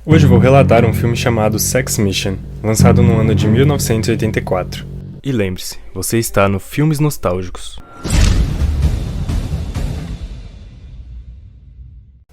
Hoje vou relatar um filme chamado Sex Mission, lançado no ano de 1984. E lembre-se, você está no Filmes Nostálgicos.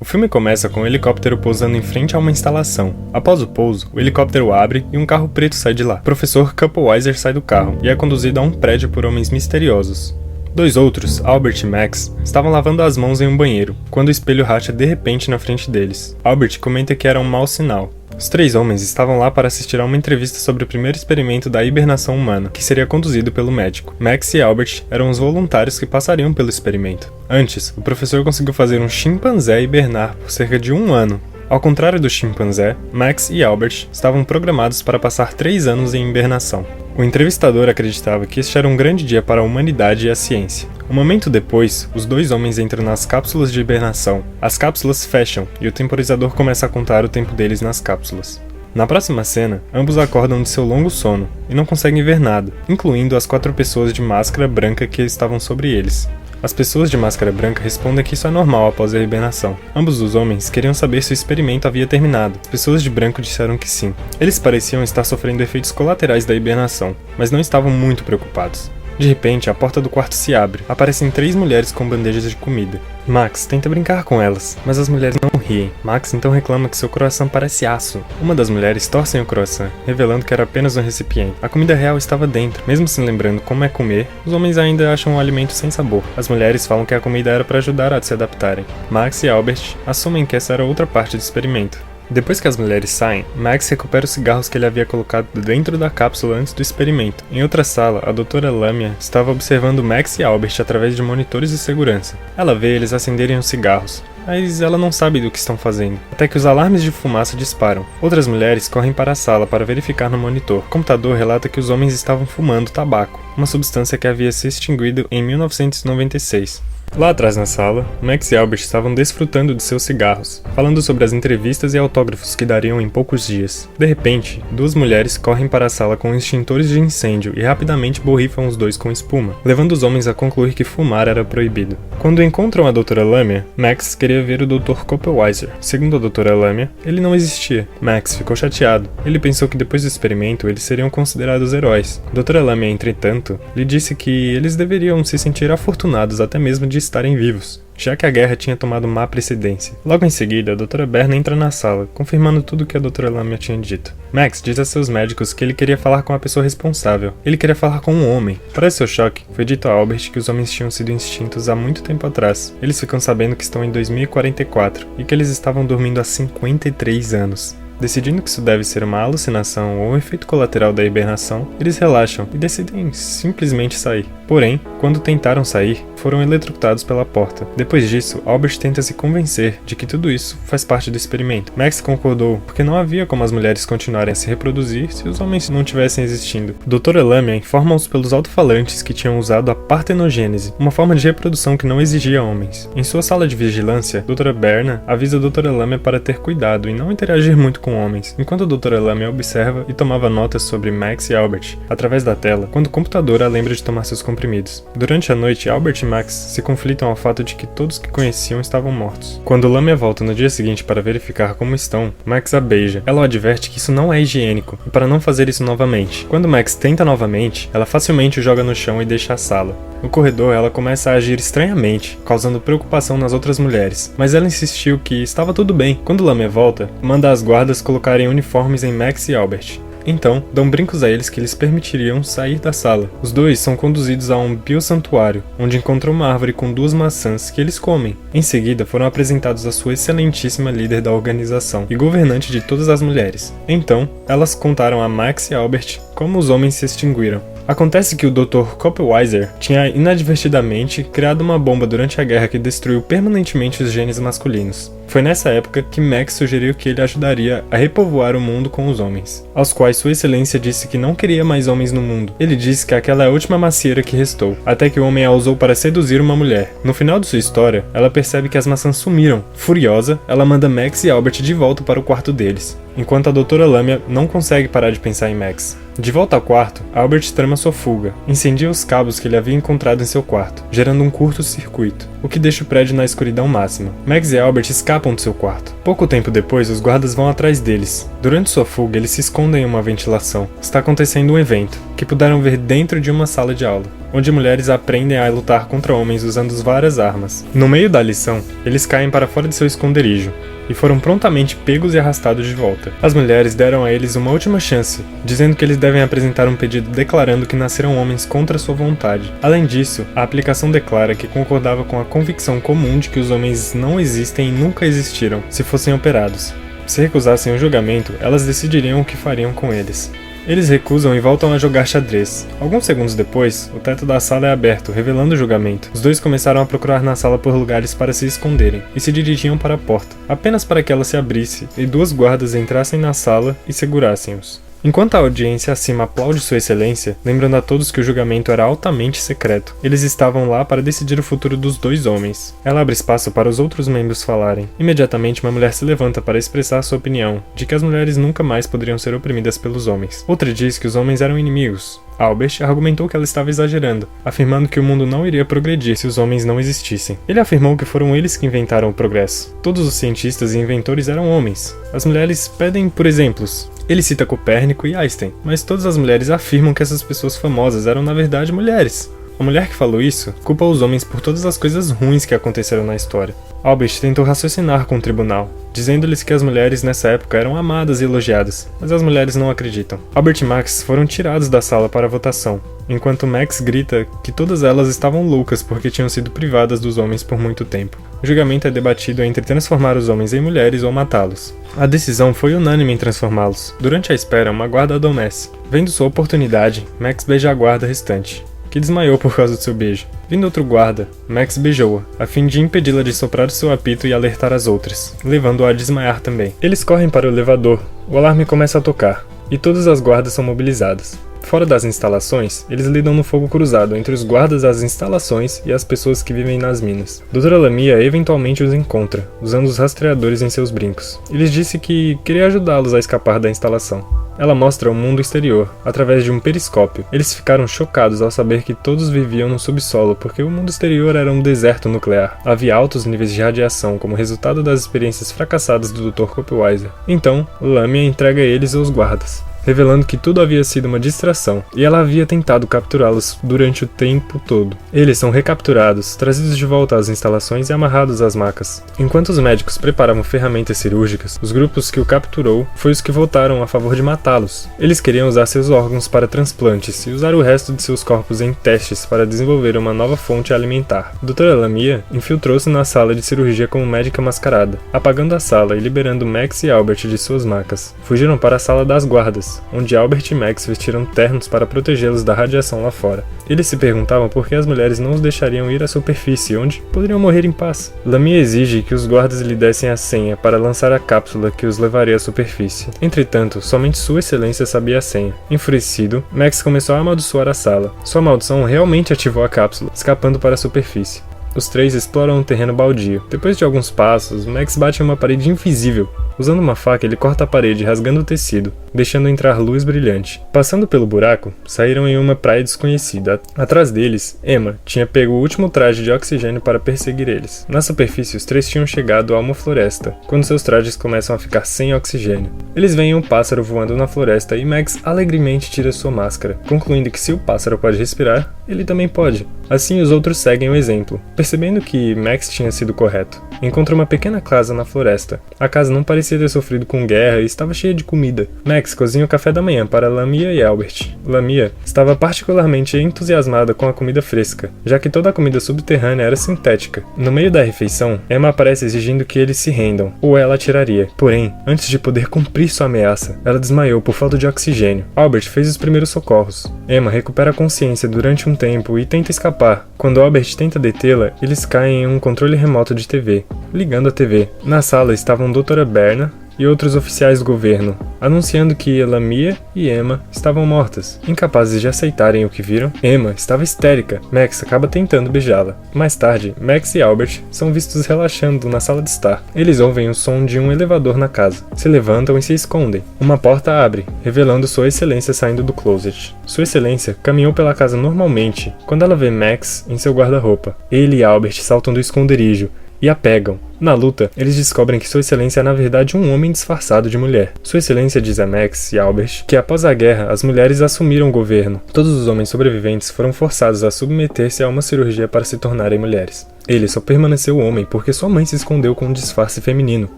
O filme começa com um helicóptero pousando em frente a uma instalação. Após o pouso, o helicóptero abre e um carro preto sai de lá. O professor Kupelweiser sai do carro e é conduzido a um prédio por homens misteriosos. Dois outros, Albert e Max, estavam lavando as mãos em um banheiro, quando o espelho racha de repente na frente deles. Albert comenta que era um mau sinal. Os três homens estavam lá para assistir a uma entrevista sobre o primeiro experimento da hibernação humana, que seria conduzido pelo médico. Max e Albert eram os voluntários que passariam pelo experimento. Antes, o professor conseguiu fazer um chimpanzé hibernar por cerca de 1 ano. Ao contrário do chimpanzé, Max e Albert estavam programados para passar 3 anos em hibernação. O entrevistador acreditava que este era um grande dia para a humanidade e a ciência. Um momento depois, os dois homens entram nas cápsulas de hibernação. As cápsulas fecham e o temporizador começa a contar o tempo deles nas cápsulas. Na próxima cena, ambos acordam de seu longo sono e não conseguem ver nada, incluindo as 4 pessoas de máscara branca que estavam sobre eles. As pessoas de máscara branca respondem que isso é normal após a hibernação. Ambos os homens queriam saber se o experimento havia terminado. As pessoas de branco disseram que sim. Eles pareciam estar sofrendo efeitos colaterais da hibernação, mas não estavam muito preocupados. De repente, a porta do quarto se abre. Aparecem 3 mulheres com bandejas de comida. Max tenta brincar com elas, mas as mulheres não riem. Max então reclama que seu croissant parece aço. Uma das mulheres torce o croissant, revelando que era apenas um recipiente. A comida real estava dentro. Mesmo se lembrando como é comer, os homens ainda acham o alimento sem sabor. As mulheres falam que a comida era para ajudar a se adaptarem. Max e Albert assumem que essa era outra parte do experimento. Depois que as mulheres saem, Max recupera os cigarros que ele havia colocado dentro da cápsula antes do experimento. Em outra sala, a Dra. Lamia estava observando Max e Albert através de monitores de segurança. Ela vê eles acenderem os cigarros, mas ela não sabe do que estão fazendo, até que os alarmes de fumaça disparam. Outras mulheres correm para a sala para verificar no monitor. O computador relata que os homens estavam fumando tabaco, uma substância que havia se extinguido em 1996. Lá atrás na sala, Max e Albert estavam desfrutando de seus cigarros, falando sobre as entrevistas e autógrafos que dariam em poucos dias. De repente, 2 mulheres correm para a sala com extintores de incêndio e rapidamente borrifam os dois com espuma, levando os homens a concluir que fumar era proibido. Quando encontram a Dra. Lamia, Max queria ver o Dr. Kupelweiser. Segundo a Dra. Lamia, ele não existia. Max ficou chateado. Ele pensou que depois do experimento eles seriam considerados heróis. Dra. Lamia, entretanto, lhe disse que eles deveriam se sentir afortunados até mesmo de estarem vivos, já que a guerra tinha tomado má precedência. Logo em seguida, a Dra. Berna entra na sala, confirmando tudo o que a Dra. Lamia tinha dito. Max diz a seus médicos que ele queria falar com a pessoa responsável. Ele queria falar com um homem. Para seu choque, foi dito a Albert que os homens tinham sido extintos há muito tempo atrás. Eles ficam sabendo que estão em 2044 e que eles estavam dormindo há 53 anos. Decidindo que isso deve ser uma alucinação ou um efeito colateral da hibernação, eles relaxam e decidem simplesmente sair. Porém, quando tentaram sair, foram eletrocutados pela porta. Depois disso, Albert tenta se convencer de que tudo isso faz parte do experimento. Max concordou, porque não havia como as mulheres continuarem a se reproduzir se os homens não tivessem existindo. Dra. Lamia informa-os pelos alto-falantes que tinham usado a partenogênese, uma forma de reprodução que não exigia homens. Em sua sala de vigilância, Dra. Berna avisa a Dra. Lamia para ter cuidado e não interagir muito com homens, enquanto a Dra. Lamia observa e tomava notas sobre Max e Albert, através da tela, quando o computador a lembra de tomar seus comprimidos. Durante a noite, Albert e Max se conflitam ao fato de que todos que conheciam estavam mortos. Quando Lamia volta no dia seguinte para verificar como estão, Max a beija. Ela o adverte que isso não é higiênico, e para não fazer isso novamente. Quando Max tenta novamente, ela facilmente o joga no chão e deixa a sala. No corredor, ela começa a agir estranhamente, causando preocupação nas outras mulheres, mas ela insistiu que estava tudo bem. Quando Lamia volta, manda as guardas colocarem uniformes em Max e Albert. Então, dão brincos a eles que lhes permitiriam sair da sala. Os dois são conduzidos a um biosantuário, onde encontram uma árvore com 2 maçãs que eles comem. Em seguida, foram apresentados a sua excelentíssima líder da organização e governante de todas as mulheres. Então, elas contaram a Max e Albert como os homens se extinguiram. Acontece que o Dr. Kupelweiser tinha inadvertidamente criado uma bomba durante a guerra que destruiu permanentemente os genes masculinos. Foi nessa época que Max sugeriu que ele ajudaria a repovoar o mundo com os homens, aos quais Sua Excelência disse que não queria mais homens no mundo. Ele disse que aquela é a última macieira que restou, até que o homem a usou para seduzir uma mulher. No final de sua história, ela percebe que as maçãs sumiram. Furiosa, ela manda Max e Albert de volta para o quarto deles, enquanto a Dra. Lamia não consegue parar de pensar em Max. De volta ao quarto, Albert trama sua fuga, incendia os cabos que ele havia encontrado em seu quarto, gerando um curto-circuito, o que deixa o prédio na escuridão máxima. Max e Albert escapam do seu quarto. Pouco tempo depois, os guardas vão atrás deles. Durante sua fuga, eles se escondem em uma ventilação. Está acontecendo um evento, que puderam ver dentro de uma sala de aula, onde mulheres aprendem a lutar contra homens usando várias armas. No meio da lição, eles caem para fora de seu esconderijo, e foram prontamente pegos e arrastados de volta. As mulheres deram a eles uma última chance, dizendo que eles devem apresentar um pedido declarando que nasceram homens contra sua vontade. Além disso, a aplicação declara que concordava com a convicção comum de que os homens não existem e nunca existiram, se fossem operados. Se recusassem o julgamento, elas decidiriam o que fariam com eles. Eles recusam e voltam a jogar xadrez. Alguns segundos depois, o teto da sala é aberto, revelando o julgamento. Os dois começaram a procurar na sala por lugares para se esconderem, e se dirigiam para a porta, apenas para que ela se abrisse e duas guardas entrassem na sala e segurassem-os. Enquanto a audiência acima aplaude sua excelência, lembrando a todos que o julgamento era altamente secreto, eles estavam lá para decidir o futuro dos dois homens. Ela abre espaço para os outros membros falarem. Imediatamente, uma mulher se levanta para expressar sua opinião, de que as mulheres nunca mais poderiam ser oprimidas pelos homens. Outra diz que os homens eram inimigos. Albert argumentou que ela estava exagerando, afirmando que o mundo não iria progredir se os homens não existissem. Ele afirmou que foram eles que inventaram o progresso. Todos os cientistas e inventores eram homens. As mulheres pedem por exemplos. Ele cita Copérnico e Einstein, mas todas as mulheres afirmam que essas pessoas famosas eram na verdade mulheres. A mulher que falou isso culpa os homens por todas as coisas ruins que aconteceram na história. Albert tentou raciocinar com o tribunal, dizendo-lhes que as mulheres nessa época eram amadas e elogiadas, mas as mulheres não acreditam. Albert e Max foram tirados da sala para a votação, enquanto Max grita que todas elas estavam loucas porque tinham sido privadas dos homens por muito tempo. O julgamento é debatido entre transformar os homens em mulheres ou matá-los. A decisão foi unânime em transformá-los. Durante a espera, uma guarda adormece. Vendo sua oportunidade, Max beija a guarda restante, que desmaiou por causa do seu beijo. Vindo outro guarda, Max beijou-a, a fim de impedi-la de soprar o seu apito e alertar as outras, levando-a a desmaiar também. Eles correm para o elevador, o alarme começa a tocar, e todas as guardas são mobilizadas. Fora das instalações, eles lidam no fogo cruzado entre os guardas das instalações e as pessoas que vivem nas minas. Dra. Lamia eventualmente os encontra, usando os rastreadores em seus brincos. E lhes disse que queria ajudá-los a escapar da instalação. Ela mostra o mundo exterior, através de um periscópio. Eles ficaram chocados ao saber que todos viviam no subsolo, porque o mundo exterior era um deserto nuclear. Havia altos níveis de radiação como resultado das experiências fracassadas do Dr. Copweiser. Então, Lamia entrega eles aos guardas, revelando que tudo havia sido uma distração, e ela havia tentado capturá-los durante o tempo todo. Eles são recapturados, trazidos de volta às instalações e amarrados às macas. Enquanto os médicos preparavam ferramentas cirúrgicas, os grupos que o capturou foi os que votaram a favor de matá-los. Eles queriam usar seus órgãos para transplantes e usar o resto de seus corpos em testes para desenvolver uma nova fonte alimentar. Dra. Lamia infiltrou-se na sala de cirurgia como médica mascarada, apagando a sala e liberando Max e Albert de suas macas. Fugiram para a sala das guardas, onde Albert e Max vestiram ternos para protegê-los da radiação lá fora. Eles se perguntavam por que as mulheres não os deixariam ir à superfície, onde poderiam morrer em paz. Lamia exige que os guardas lhe dessem a senha para lançar a cápsula que os levaria à superfície. Entretanto, somente Sua Excelência sabia a senha. Enfurecido, Max começou a amaldiçoar a sala. Sua maldição realmente ativou a cápsula, escapando para a superfície. Os três exploram um terreno baldio. Depois de alguns passos, Max bate em uma parede invisível. Usando uma faca, ele corta a parede, rasgando o tecido, deixando entrar luz brilhante. Passando pelo buraco, saíram em uma praia desconhecida. Atrás deles, Emma tinha pego o último traje de oxigênio para perseguir eles. Na superfície, os três tinham chegado a uma floresta, quando seus trajes começam a ficar sem oxigênio. Eles veem um pássaro voando na floresta e Max alegremente tira sua máscara, concluindo que se o pássaro pode respirar, ele também pode. Assim, os outros seguem o exemplo. Percebendo que Max tinha sido correto, encontra uma pequena casa na floresta. A casa não parecia ter sofrido com guerra e estava cheia de comida. Max cozinha o café da manhã para Lamia e Albert. Lamia estava particularmente entusiasmada com a comida fresca, já que toda a comida subterrânea era sintética. No meio da refeição, Emma aparece exigindo que eles se rendam, ou ela atiraria. Porém, antes de poder cumprir sua ameaça, ela desmaiou por falta de oxigênio. Albert fez os primeiros socorros. Emma recupera a consciência durante um tempo e tenta escapar. Quando Albert tenta detê-la, eles caem em um controle remoto de TV, ligando a TV. Na sala estavam Dra. Berna e outros oficiais do governo, anunciando que Lamia e Emma estavam mortas. Incapazes de aceitarem o que viram, Emma estava histérica. Max acaba tentando beijá-la. Mais tarde, Max e Albert são vistos relaxando na sala de estar. Eles ouvem o som de um elevador na casa, se levantam e se escondem. Uma porta abre, revelando Sua Excelência saindo do closet. Sua Excelência caminhou pela casa normalmente quando ela vê Max em seu guarda-roupa. Ele e Albert saltam do esconderijo e a pegam. Na luta, eles descobrem que Sua Excelência é na verdade um homem disfarçado de mulher. Sua Excelência diz a Max e Albert que após a guerra as mulheres assumiram o governo. Todos os homens sobreviventes foram forçados a submeter-se a uma cirurgia para se tornarem mulheres. Ele só permaneceu homem porque sua mãe se escondeu com um disfarce feminino,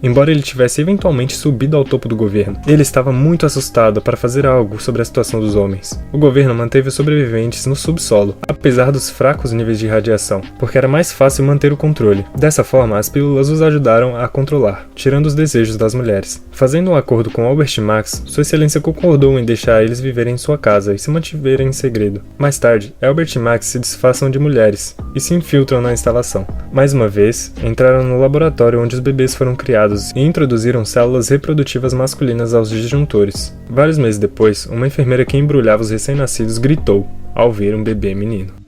embora ele tivesse eventualmente subido ao topo do governo. Ele estava muito assustado para fazer algo sobre a situação dos homens. O governo manteve os sobreviventes no subsolo, apesar dos fracos níveis de radiação, porque era mais fácil manter o controle. Dessa forma, as pílulas os ajudaram a controlar, tirando os desejos das mulheres. Fazendo um acordo com Albert e Max, Sua Excelência concordou em deixar eles viverem em sua casa e se mantiverem em segredo. Mais tarde, Albert e Max se disfarçam de mulheres e se infiltram na instalação. Mais uma vez, entraram no laboratório onde os bebês foram criados e introduziram células reprodutivas masculinas aos disjuntores. Vários meses depois, uma enfermeira que embrulhava os recém-nascidos gritou ao ver um bebê menino.